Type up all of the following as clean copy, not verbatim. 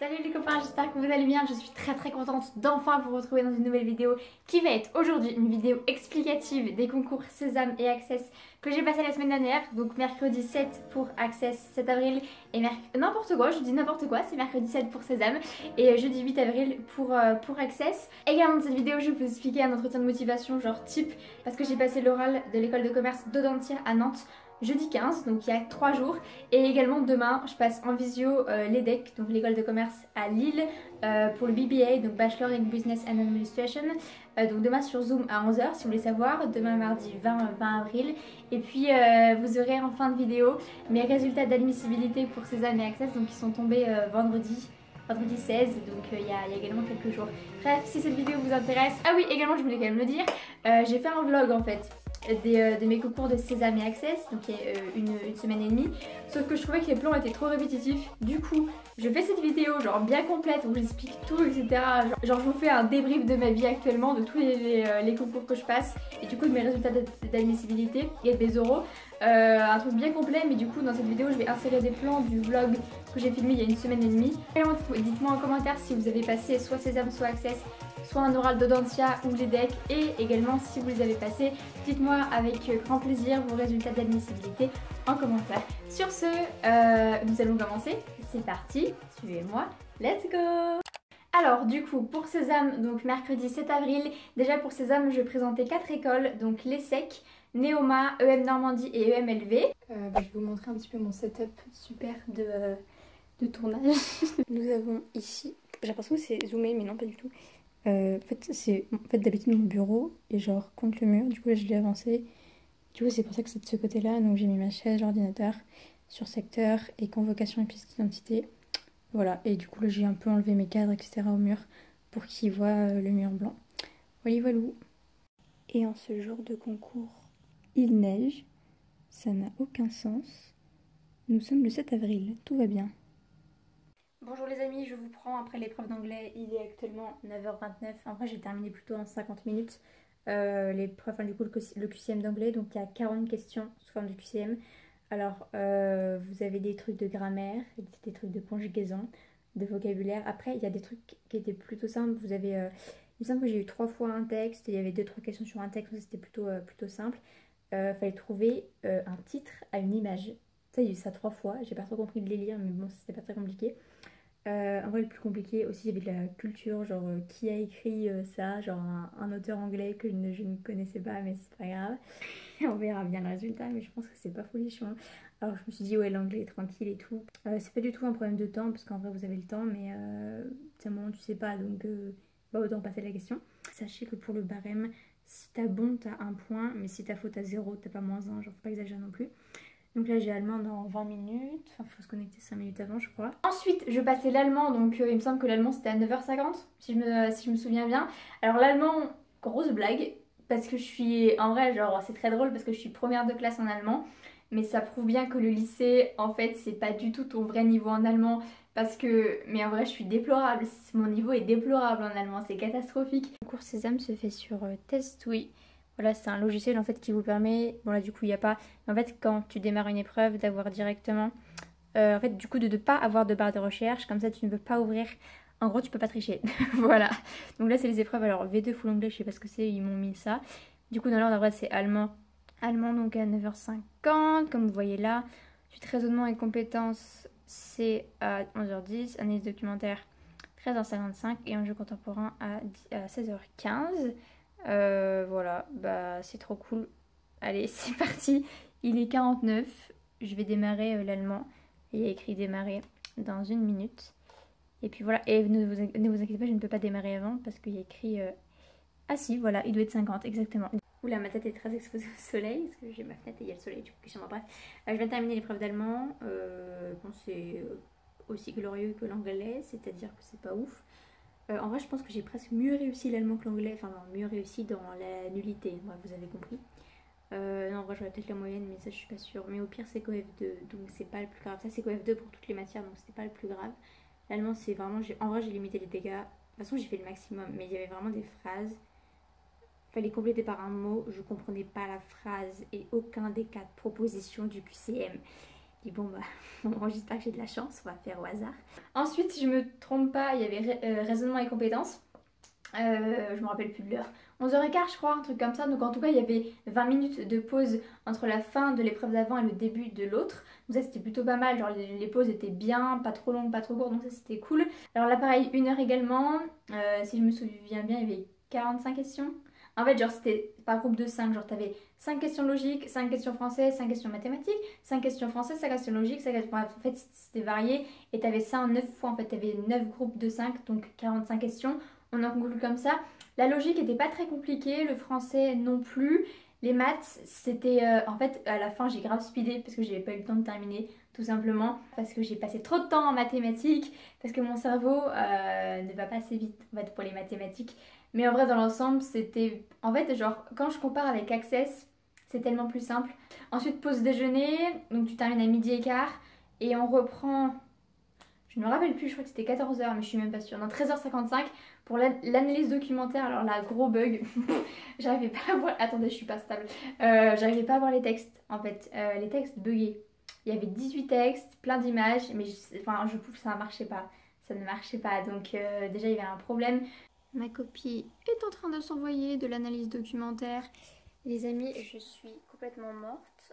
Salut les copains, j'espère que vous allez bien. Je suis très contente d'enfin vous retrouver dans une nouvelle vidéo qui va être aujourd'hui une vidéo explicative des concours Sésame et Access que j'ai passé la semaine dernière. Donc mercredi 7 pour Access, 7 avril et n'importe quoi, je dis n'importe quoi, c'est mercredi 7 pour Sésame et jeudi 8 avril pour Access. Également dans cette vidéo je vais vous expliquer un entretien de motivation genre type parce que j'ai passé l'oral de l'école de commerce d'Audentia à Nantes jeudi 15, donc il y a 3 jours. Et également demain, je passe en visio l'EDEC, donc l'école de commerce à Lille, pour le BBA, donc Bachelor in Business and Administration. Donc demain sur Zoom à 11 h si vous voulez savoir, demain mardi 20 avril. Et puis vous aurez en fin de vidéo mes résultats d'admissibilité pour Sésame et Access, donc qui sont tombés vendredi 16, donc il y a également quelques jours. Bref, si cette vidéo vous intéresse, ah oui, également je voulais quand même le dire, j'ai fait un vlog en fait de mes concours de Sésame et Access, donc il y a une semaine et demie, sauf que je trouvais que les plans étaient trop répétitifs. Du coup je fais cette vidéo genre bien complète où j'explique tout, etc. Genre je vous fais un débrief de ma vie actuellement, de tous les concours que je passe et du coup de mes résultats d'admissibilité et des oraux. Un truc bien complet, mais du coup dans cette vidéo je vais insérer des plans du vlog que j'ai filmé il y a une semaine et demie. Dites-moi en commentaire si vous avez passé soit Sésame soit Access, soit un oral d'Audentia ou l'EDEC, et également si vous les avez passés, dites-moi avec grand plaisir vos résultats d'admissibilité en commentaire. Sur ce, nous allons commencer, c'est parti, suivez-moi, let's go! Alors du coup pour Sésame, donc mercredi 7 avril, déjà pour Sésame je vais présenter 4 écoles, donc l'ESSEC, Neoma, EM Normandie et EMLV. Je vais vous montrer un petit peu mon setup super de tournage. Nous avons ici, j'ai l'impression que c'est zoomé mais non pas du tout. En fait d'habitude mon bureau est genre contre le mur, du coup là je l'ai avancé. Du coup c'est pour ça que c'est de ce côté là, donc j'ai mis ma chaise, l'ordinateur sur secteur et convocation et pièce d'identité. Voilà, et du coup là j'ai un peu enlevé mes cadres etc au mur pour qu'ils voient le mur blanc. Voilà voilà. Et en ce jour de concours, il neige, ça n'a aucun sens. Nous sommes le 7 avril, tout va bien. Bonjour les amis, je vous prends après l'épreuve d'anglais, il est actuellement 9 h 29. En vrai j'ai terminé plutôt en 50 minutes l'épreuve, enfin, du coup le QCM d'anglais, donc il y a 40 questions sous forme de QCM. Alors vous avez des trucs de grammaire, des trucs de conjugaison, de vocabulaire. Après il y a des trucs qui étaient plutôt simples, vous avez... il me semble que j'ai eu 3 fois un texte, il y avait 2-3 questions sur un texte, c'était plutôt simple. Fallait trouver un titre à une image. Ça, il y a eu ça 3 fois, j'ai pas trop compris de les lire, mais bon, c'était pas très compliqué. En vrai, le plus compliqué aussi, il y avait de la culture, genre qui a écrit ça, genre un auteur anglais que je ne connaissais pas, mais c'est pas grave. On verra bien le résultat, mais je pense que c'est pas folichon. Alors je me suis dit, ouais, l'anglais est tranquille et tout. C'est pas du tout un problème de temps, parce qu'en vrai, vous avez le temps, mais c'est un moment où tu sais pas, donc bah, autant passer la question. Sachez que pour le barème, si t'as bon, t'as 1 point, mais si t'as faux, t'as 0, t'as pas -1, genre faut pas exagérer non plus. Donc là j'ai allemand dans 20 minutes, enfin faut se connecter 5 minutes avant je crois. Ensuite je passais l'allemand, donc il me semble que l'allemand c'était à 9 h 50 si je me souviens bien. Alors l'allemand, grosse blague, parce que je suis, en vrai genre c'est très drôle parce que je suis première de classe en allemand. Mais ça prouve bien que le lycée en fait c'est pas du tout ton vrai niveau en allemand. Parce que, mais en vrai je suis déplorable, mon niveau est déplorable en allemand, c'est catastrophique. Le cours Sésame se fait sur test, oui. Voilà, c'est un logiciel en fait qui vous permet, bon là du coup il n'y a pas, en fait quand tu démarres une épreuve d'avoir directement, en fait du coup de ne pas avoir de barre de recherche, comme ça tu ne peux pas ouvrir, en gros tu peux pas tricher, voilà. Donc là c'est les épreuves, alors V2 full anglais, je sais pas ce que c'est, ils m'ont mis ça. Du coup dans l'ordre en vrai c'est allemand, donc à 9 h 50, comme vous voyez là. Suite raisonnement et compétences c'est à 11 h 10, analyse documentaire 13 h 55 et enjeu contemporain à 16 h 15. Voilà, bah c'est trop cool. Allez, c'est parti. Il est 49. Je vais démarrer l'allemand. Il y a écrit démarrer dans 1 minute. Et puis voilà. Et ne vous inquiétez pas, je ne peux pas démarrer avant parce qu'il y a écrit... Ah si, voilà, il doit être 50, exactement. Oula, ma tête est très exposée au soleil parce que j'ai ma fenêtre et il y a le soleil du coup qui est bref. Je viens de terminer l'épreuve d'allemand. Bon, c'est aussi glorieux que l'anglais, c'est-à-dire que c'est pas ouf. En vrai je pense que j'ai presque mieux réussi l'allemand que l'anglais, enfin non, mieux réussi dans la nullité, bref, vous avez compris. Non, en vrai j'aurais peut-être la moyenne mais ça je suis pas sûre, mais au pire c'est CoF2 donc c'est pas le plus grave, ça c'est CoF2 pour toutes les matières donc c'est pas le plus grave. L'allemand c'est vraiment, en vrai j'ai limité les dégâts, de toute façon j'ai fait le maximum mais il y avait vraiment des phrases, fallait compléter par un mot, je comprenais pas la phrase et aucun des 4 propositions du QCM. dis bon bah bon, j'espère que j'ai de la chance, on va faire au hasard. Ensuite si je me trompe pas il y avait raisonnement et compétences. Je me rappelle plus de l'heure. 11h15 je crois, un truc comme ça. Donc en tout cas il y avait 20 minutes de pause entre la fin de l'épreuve d'avant et le début de l'autre. Donc ça c'était plutôt pas mal, genre les pauses étaient bien, pas trop longues, pas trop courtes, donc ça c'était cool. Alors là pareil, 1 heure également. Si je me souviens bien, il y avait 45 questions. En fait genre c'était par groupe de 5, genre t'avais 5 questions logiques, 5 questions français, 5 questions mathématiques, 5 questions français, 5 questions logiques, 5 questions... en fait c'était varié et t'avais ça en 9 fois, en fait t'avais 9 groupes de 5, donc 45 questions. On en conclut comme ça. La logique n'était pas très compliquée, le français non plus. Les maths, c'était... en fait, à la fin, j'ai grave speedé parce que j'avais pas eu le temps de terminer, tout simplement. Parce que j'ai passé trop de temps en mathématiques, parce que mon cerveau ne va pas assez vite, en fait, pour les mathématiques. Mais en vrai, dans l'ensemble, c'était... En fait, genre, quand je compare avec Access, c'est tellement plus simple. Ensuite, pause déjeuner, donc tu termines à 12h15 et on reprend... Je ne me rappelle plus, je crois que c'était 14h, mais je suis même pas sûre. Non, 13h55 pour l'analyse documentaire. Alors là, gros bug. J'arrivais pas à voir. Attendez, je suis pas stable. J'arrivais pas à voir les textes en fait. Les textes buggaient. Il y avait 18 textes, plein d'images, mais enfin, je trouve que ça marchait pas. Ça ne marchait pas. Donc déjà, il y avait un problème. Ma copie est en train de s'envoyer de l'analyse documentaire. Les amis, je suis complètement morte.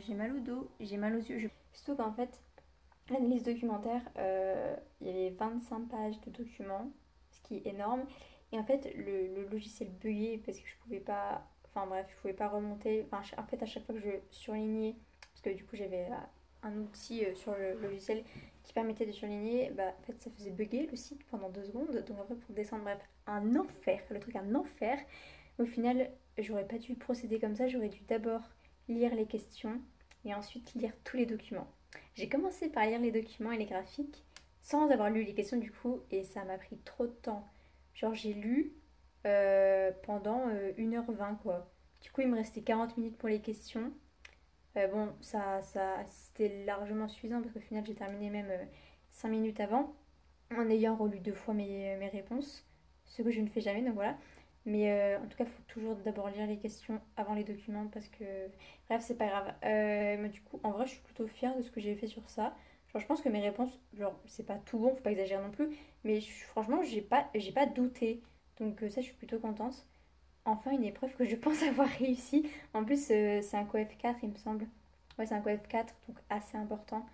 J'ai mal au dos, j'ai mal aux yeux. Surtout qu'en fait. L'analyse documentaire, il y avait 25 pages de documents, ce qui est énorme. Et en fait, le logiciel buguait parce que je pouvais pas... Enfin bref, je pouvais pas remonter. Enfin, en fait, à chaque fois que je surlignais, parce que du coup, j'avais un outil sur le logiciel qui permettait de surligner, bah en fait, ça faisait bugger le site pendant 2 secondes. Donc après, pour descendre, bref, un enfer. Le truc, un enfer. Au final, j'aurais pas dû procéder comme ça. J'aurais dû d'abord lire les questions et ensuite lire tous les documents. J'ai commencé par lire les documents et les graphiques sans avoir lu les questions du coup et ça m'a pris trop de temps. Genre j'ai lu pendant 1h20 quoi. Du coup il me restait 40 minutes pour les questions. Bon ça c'était largement suffisant parce qu'au final j'ai terminé même 5 minutes avant en ayant relu 2 fois mes réponses. Ce que je ne fais jamais donc voilà. Mais en tout cas, il faut toujours d'abord lire les questions avant les documents parce que... Bref, c'est pas grave. Mais du coup, en vrai, je suis plutôt fière de ce que j'ai fait sur ça. Genre, je pense que mes réponses, genre, c'est pas tout bon, faut pas exagérer non plus. Mais franchement, j'ai pas douté. Donc ça, je suis plutôt contente. Enfin, une épreuve que je pense avoir réussi. En plus, c'est un coef 4, il me semble. Ouais, c'est un coef 4, donc assez important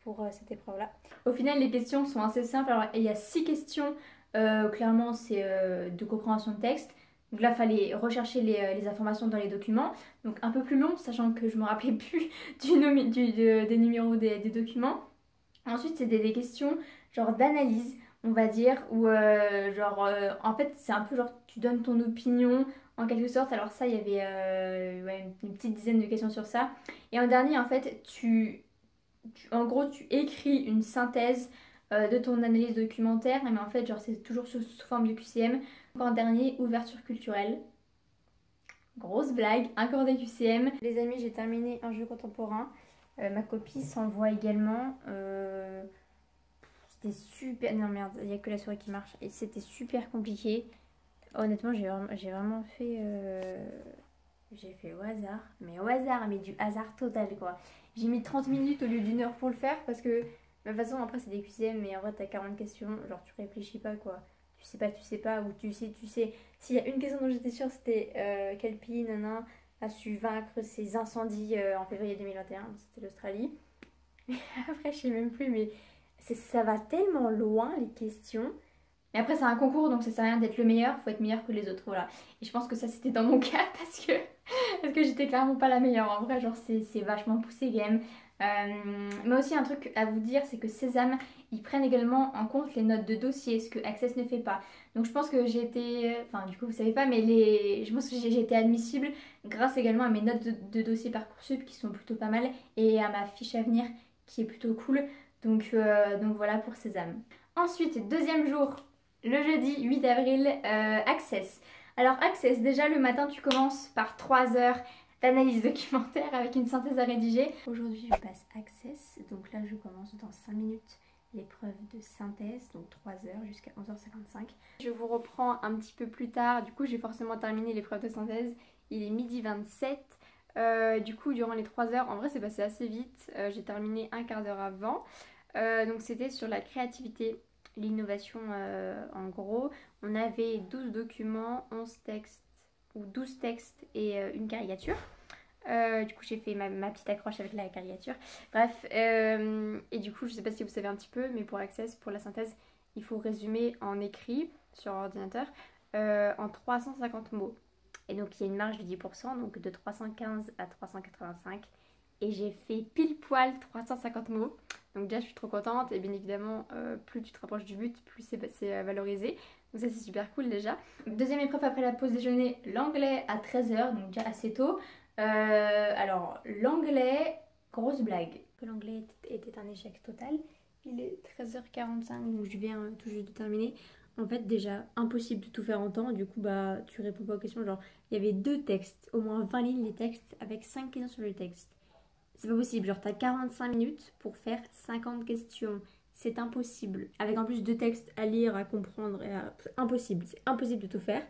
pour cette épreuve-là. Au final, les questions sont assez simples. Alors, il y a 6 questions. Clairement, c'est de compréhension de texte. Donc là, il fallait rechercher les informations dans les documents. Donc un peu plus long, sachant que je me rappelais plus des numéros des documents. Ensuite, c'était des questions genre d'analyse, on va dire, où en fait, c'est un peu genre tu donnes ton opinion en quelque sorte. Alors ça, il y avait ouais, une petite dizaine de questions sur ça. Et en dernier, en fait, en gros, tu écris une synthèse de ton analyse documentaire, mais en fait, genre, c'est toujours sous forme de QCM. En dernier, ouverture culturelle. Grosse blague, un cours de QCM. Les amis, j'ai terminé un jeu contemporain. Ma copie s'envoie également. C'était super... Non merde, il n'y a que la souris qui marche. Et c'était super compliqué. Honnêtement, j'ai vraiment fait... J'ai fait au hasard. Mais au hasard, mais du hasard total quoi. J'ai mis 30 minutes au lieu d'1 heure pour le faire parce que... De toute façon, après, c'est des QCM, mais en vrai, t'as 40 questions. Genre, tu réfléchis pas quoi. Tu sais pas, ou tu sais. S'il y a une question dont j'étais sûre, c'était quel pays, nanan, a su vaincre ces incendies en février 2021. C'était l'Australie. Après, je sais même plus, mais ça va tellement loin, les questions. Mais après, c'est un concours, donc ça sert à rien d'être le meilleur, faut être meilleur que les autres, voilà. Et je pense que ça, c'était dans mon cas, parce que j'étais clairement pas la meilleure. En vrai, genre, c'est vachement poussé, quand même. Mais aussi, un truc à vous dire, c'est que Sésame, ils prennent également en compte les notes de dossier, ce que Access ne fait pas. Donc je pense que j'ai été... Enfin, du coup, vous savez pas, mais je pense que j'ai été admissible grâce également à mes notes de dossier Parcoursup, qui sont plutôt pas mal, et à ma fiche à venir, qui est plutôt cool. Donc voilà pour Sésame. Ensuite, deuxième jour, le jeudi 8 avril, Access. Alors Access, déjà le matin tu commences par 3 heures d'analyse documentaire avec une synthèse à rédiger. Aujourd'hui je passe Access, donc là je commence dans 5 minutes l'épreuve de synthèse, donc 3 heures jusqu'à 11h55. Je vous reprends un petit peu plus tard, du coup j'ai forcément terminé l'épreuve de synthèse, il est 12h27. Du coup, durant les 3 heures, en vrai, c'est passé assez vite. J'ai terminé un quart d'heure avant. Donc, c'était sur la créativité, l'innovation en gros. On avait 12 documents, 11 textes ou 12 textes et une caricature. Du coup, j'ai fait ma petite accroche avec la caricature. Bref, et du coup, je sais pas si vous savez un petit peu, mais pour Access, pour la synthèse, il faut résumer en écrit sur ordinateur en 350 mots. Et donc, il y a une marge de 10%, donc de 315 à 385. Et j'ai fait pile poil 350 mots. Donc déjà, je suis trop contente. Et bien évidemment, plus tu te rapproches du but, plus c'est valorisé. Donc ça, c'est super cool déjà. Deuxième épreuve après la pause déjeuner, l'anglais à 13h, donc déjà assez tôt. Alors, l'anglais, grosse blague. Que l'anglais était un échec total. Il est 13h45, donc je viens tout juste de terminer. En fait, déjà, impossible de tout faire en temps. Du coup, bah, tu réponds pas aux questions. Genre, il y avait 2 textes, au moins 20 lignes les textes, avec 5 questions sur le texte. C'est pas possible. Genre, t'as 45 minutes pour faire 50 questions. C'est impossible. Avec en plus 2 textes à lire, à comprendre. Impossible. C'est impossible de tout faire.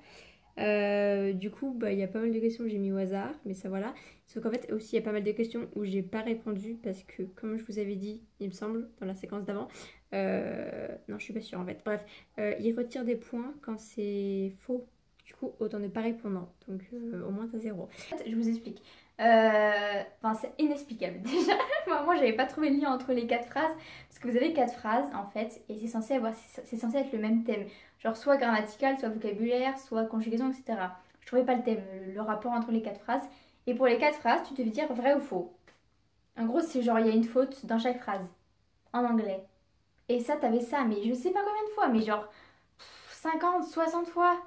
Du coup, bah, il y a pas mal de questions que j'ai mis au hasard, mais ça voilà. Sauf qu'en fait, aussi, il y a pas mal de questions où j'ai pas répondu parce que, comme je vous avais dit, il me semble, dans la séquence d'avant, non, je suis pas sûre en fait. Bref, il retire des points quand c'est faux. Du coup, autant ne pas répondre. Donc, au moins, t'as 0. En fait, je vous explique. Enfin, c'est inexplicable déjà. Moi, j'avais pas trouvé le lien entre les 4 phrases parce que vous avez 4 phrases en fait, et c'est censé être le même thème. Genre soit grammatical, soit vocabulaire, soit conjugaison, etc. Je trouvais pas le thème, le rapport entre les 4 phrases. Et pour les 4 phrases, tu devais dire vrai ou faux. En gros, c'est genre il y a une faute dans chaque phrase, en anglais. Et ça, t'avais ça, mais je sais pas combien de fois, mais genre 50, 60 fois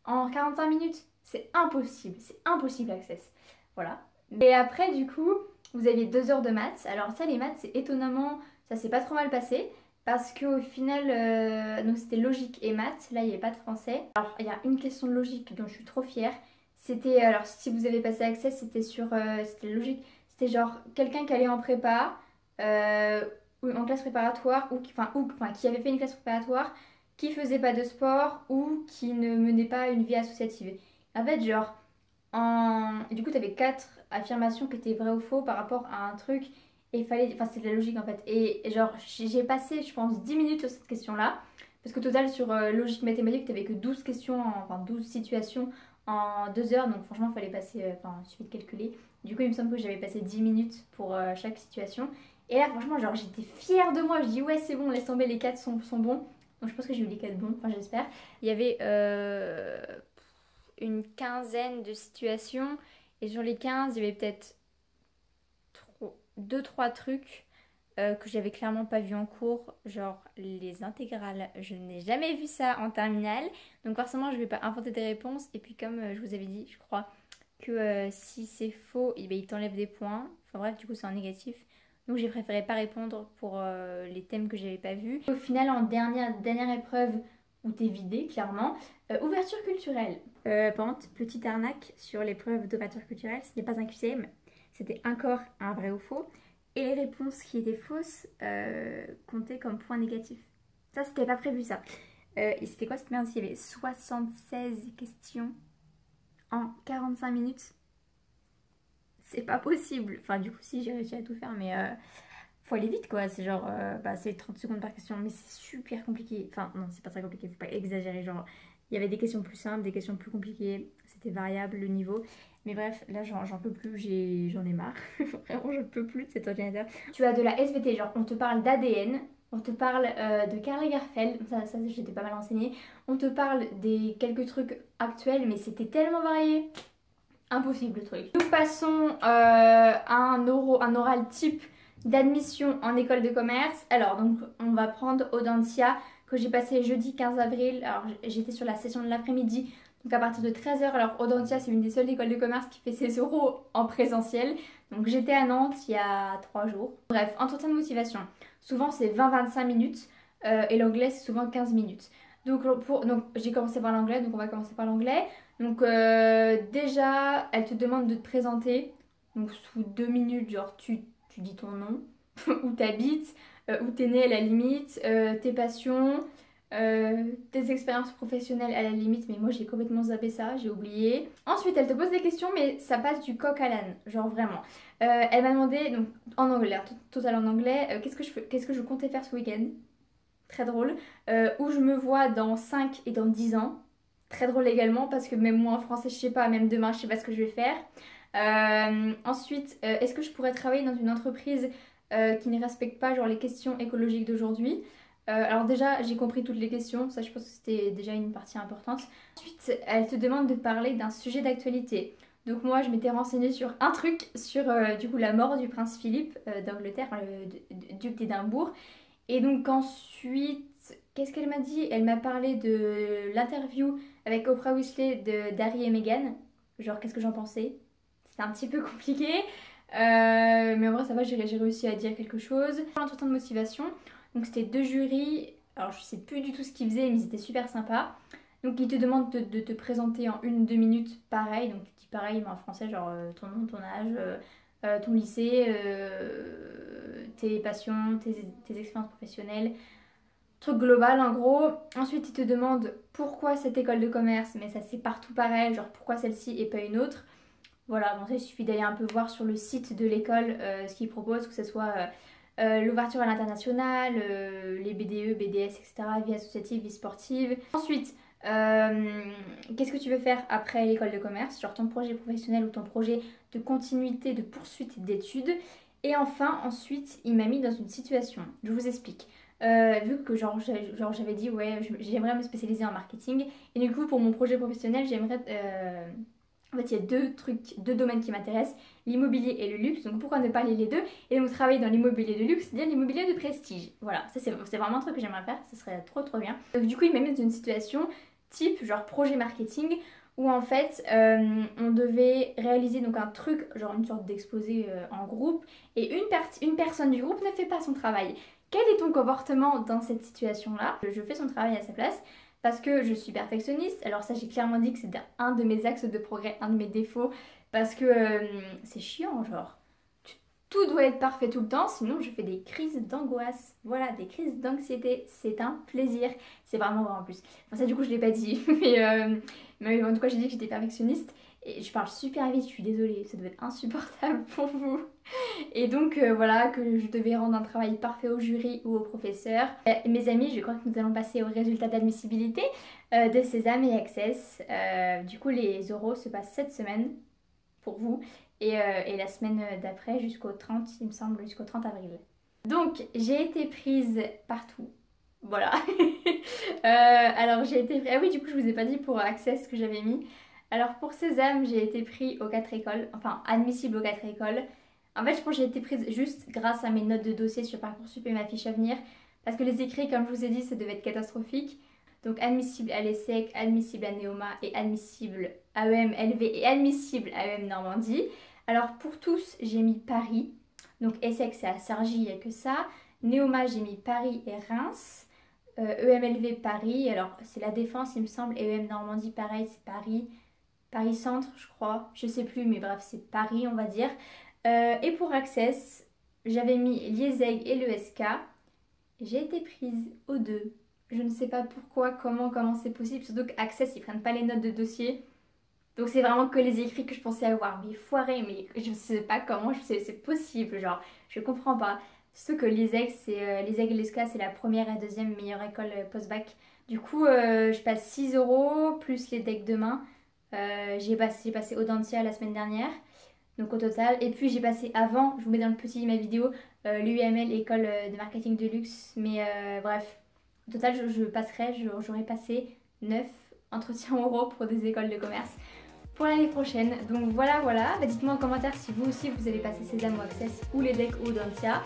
en 45 minutes. C'est impossible Access. Voilà. Et après, du coup, vous aviez 2 heures de maths. Alors ça, les maths, c'est étonnamment, ça s'est pas trop mal passé. Parce qu'au final, donc c'était logique et maths, là il n'y avait pas de français. Alors il y a une question de logique dont je suis trop fière. C'était, alors si vous avez passé Access, c'était sur, c'était logique. C'était genre quelqu'un qui allait en prépa, ou en classe préparatoire, enfin, qui avait fait une classe préparatoire, qui faisait pas de sport ou qui ne menait pas une vie associative. En fait, genre, du coup, tu avais 4 affirmations qui étaient vraies ou faux par rapport à un truc. Et il fallait. Enfin, c'était de la logique en fait. Et genre, j'ai passé, je pense, 10 minutes sur cette question-là. Parce qu'au total, sur logique mathématique, tu n'avais que 12 questions, enfin 12 situations en 2 heures. Donc, franchement, il fallait passer. Enfin, il suffit de calculer. Du coup, il me semble que j'avais passé 10 minutes pour chaque situation. Et là, franchement, genre, j'étais fière de moi. Je dis, ouais, c'est bon, laisse tomber, les 4 sont bons. Donc, je pense que j'ai eu les 4 bons. Enfin, j'espère. Il y avait une quinzaine de situations. Et sur les 15, il y avait peut-être 2-3 trucs que j'avais clairement pas vu en cours, genre les intégrales. Je n'ai jamais vu ça en terminale, donc forcément je vais pas inventer des réponses. Et puis comme je vous avais dit, je crois que si c'est faux, eh ben, il t'enlève des points. Enfin bref, du coup c'est en négatif. Donc j'ai préféré pas répondre pour les thèmes que j'avais pas vus. Au final, en dernière épreuve où t'es vidé, clairement, ouverture culturelle. Par contre, petite arnaque sur l'épreuve d'ouverture culturelle, ce n'est pas un QCM, c'était encore un vrai ou faux. Et les réponses qui étaient fausses comptaient comme points négatifs. Ça, c'était pas prévu ça. Et c'était quoi cette merde? Il y avait 76 questions en 45 minutes. C'est pas possible. Enfin, du coup, si j'ai réussi à tout faire, mais faut aller vite quoi. C'est genre, c'est 30 secondes par question, mais c'est super compliqué. Enfin, non, c'est pas très compliqué, faut pas exagérer. Genre, il y avait des questions plus simples, des questions plus compliquées. C'était variable le niveau. Mais bref, là j'en peux plus, j'en ai marre. Vraiment, je peux plus de cet ordinateur. Tu as de la SVT, genre on te parle d'ADN, on te parle de Karl Lagerfeld, ça j'étais pas mal renseignée. On te parle des quelques trucs actuels, mais c'était tellement varié. Impossible le truc. Nous passons à un oral type d'admission en école de commerce. Alors donc on va prendre Audencia que j'ai passé jeudi 15 avril. Alors j'étais sur la session de l'après-midi. Donc à partir de 13h, alors Audencia c'est une des seules écoles de commerce qui fait ses oraux en présentiel. Donc j'étais à Nantes il y a 3 jours. Bref, entretien de motivation. Souvent c'est 20-25 minutes et l'anglais c'est souvent 15 minutes. Donc j'ai commencé par l'anglais, donc on va commencer par l'anglais. Donc déjà, elle te demande de te présenter. Donc sous 2 minutes, genre tu dis ton nom, où t'habites, où t'es né à la limite, tes passions, Des expériences professionnelles à la limite, mais moi j'ai complètement zappé ça, j'ai oublié. Ensuite elle te pose des questions mais ça passe du coq à l'âne, genre vraiment. Elle m'a demandé, donc en anglais, total en anglais, qu'est-ce que je comptais faire ce week-end. Très drôle. Où je me vois dans 5 et dans 10 ans. Très drôle également parce que même moi en français je sais pas, même demain je sais pas ce que je vais faire. Ensuite, est-ce que je pourrais travailler dans une entreprise qui ne respecte pas genre les questions écologiques d'aujourd'hui? Alors déjà, j'ai compris toutes les questions, ça je pense que c'était déjà une partie importante. Ensuite, elle te demande de parler d'un sujet d'actualité. Donc moi, je m'étais renseignée sur un truc, sur du coup la mort du prince Philippe d'Angleterre, enfin, le duc d'Édimbourg. Et donc ensuite, qu'est-ce qu'elle m'a dit? Elle m'a parlé de l'interview avec Oprah Winfrey d'Harry et Meghan. Genre, qu'est-ce que j'en pensais? C'était un petit peu compliqué. Mais en vrai, ça va, j'ai réussi à dire quelque chose. L'entretien de motivation. Donc c'était 2 jurys, alors je sais plus du tout ce qu'ils faisaient mais ils étaient super sympas. Donc ils te demandent de te présenter en 1-2 minutes pareil, donc tu dis pareil mais en français genre ton nom, ton âge, ton lycée, tes passions, tes expériences professionnelles, truc global en gros. Ensuite ils te demandent pourquoi cette école de commerce, mais ça c'est partout pareil, genre pourquoi celle-ci et pas une autre. Voilà, bon ça il suffit d'aller un peu voir sur le site de l'école ce qu'ils proposent, que ce soit... l'ouverture à l'international, les BDE, BDS, etc., vie associative, vie sportive. Ensuite, qu'est-ce que tu veux faire après l'école de commerce, genre ton projet professionnel ou ton projet de continuité, de poursuite d'études. Et enfin, ensuite, il m'a mis dans une situation, je vous explique. Vu que genre j'avais dit ouais j'aimerais me spécialiser en marketing et du coup pour mon projet professionnel j'aimerais en fait, il y a 2 domaines qui m'intéressent, l'immobilier et le luxe, donc pourquoi ne pas aller les deux? Et donc travailler dans l'immobilier de luxe, c'est-à-dire l'immobilier de prestige. Voilà, ça c'est vraiment un truc que j'aimerais faire, ce serait trop bien. Donc du coup, il m'a mis dans une situation type genre projet marketing, où en fait, on devait réaliser donc un truc, genre une sorte d'exposé en groupe, et une personne du groupe ne fait pas son travail. Quel est ton comportement dans cette situation-là? Je fais son travail à sa place. Parce que je suis perfectionniste, alors ça j'ai clairement dit que c'était un de mes axes de progrès, un de mes défauts, parce que c'est chiant genre. Tout doit être parfait tout le temps, sinon je fais des crises d'angoisse. Voilà, des crises d'anxiété, c'est un plaisir. C'est vraiment en plus. Enfin ça du coup je l'ai pas dit, mais en tout cas j'ai dit que j'étais perfectionniste. Et je parle super vite, je suis désolée, ça doit être insupportable pour vous. Et donc voilà, que je devais rendre un travail parfait au jury ou au professeur. Mes amis, je crois que nous allons passer au résultat d'admissibilité de Sésame et Access. Du coup, les oraux se passent cette semaine pour vous et la semaine d'après jusqu'au 30, il me semble, jusqu'au 30 avril. Donc, j'ai été prise partout. Voilà. Alors, j'ai été prise... Ah oui, du coup, je vous ai pas dit pour Access que j'avais mis. Alors, pour Sésame, j'ai été prise aux 4 écoles, enfin, admissible aux 4 écoles. En fait, je pense que j'ai été prise juste grâce à mes notes de dossier sur Parcoursup et ma fiche à venir. Parce que les écrits, comme je vous ai dit, ça devait être catastrophique. Donc admissible à l'ESSEC, admissible à Neoma et admissible à EM-LV et admissible à EM Normandie. Alors pour tous, j'ai mis Paris. Donc ESSEC, c'est à Cergy, il n'y a que ça. Neoma, j'ai mis Paris et Reims. EM-LV, Paris. Alors c'est la Défense, il me semble. Et EM Normandie, pareil, c'est Paris. Paris Centre, je crois. Je sais plus, mais bref, c'est Paris, on va dire. Et pour Access, j'avais mis l'IESEG et l'ESK. J'ai été prise aux 2. Je ne sais pas pourquoi, comment c'est possible. Surtout qu'Access, ils prennent pas les notes de dossier. Donc c'est vraiment que les écrits que je pensais avoir. Mais foiré, mais je ne sais pas comment c'est possible. Genre, je comprends pas. Surtout que l'IESEG et l'ESK, c'est la première et deuxième meilleure école post-bac. Du coup, je passe 6 € plus les decks demain. J'ai passé Audencia la semaine dernière. Donc au total, et puis j'ai passé avant, je vous mets dans le petit ma vidéo, l'UML, école de marketing de luxe, mais bref, au total j'aurais passé 9 entretiens oraux pour des écoles de commerce pour l'année prochaine. Donc voilà, bah, dites-moi en commentaire si vous aussi vous avez passé Sésame ou Access ou les decks ou Audencia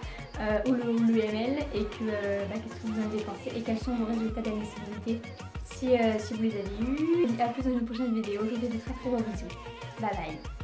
ou l'UML et que qu'est-ce que vous en avez pensé et quels sont vos résultats d'admissibilité si vous les avez eus. À plus dans une prochaine vidéo, je vous fais de très gros bisous. Bye bye.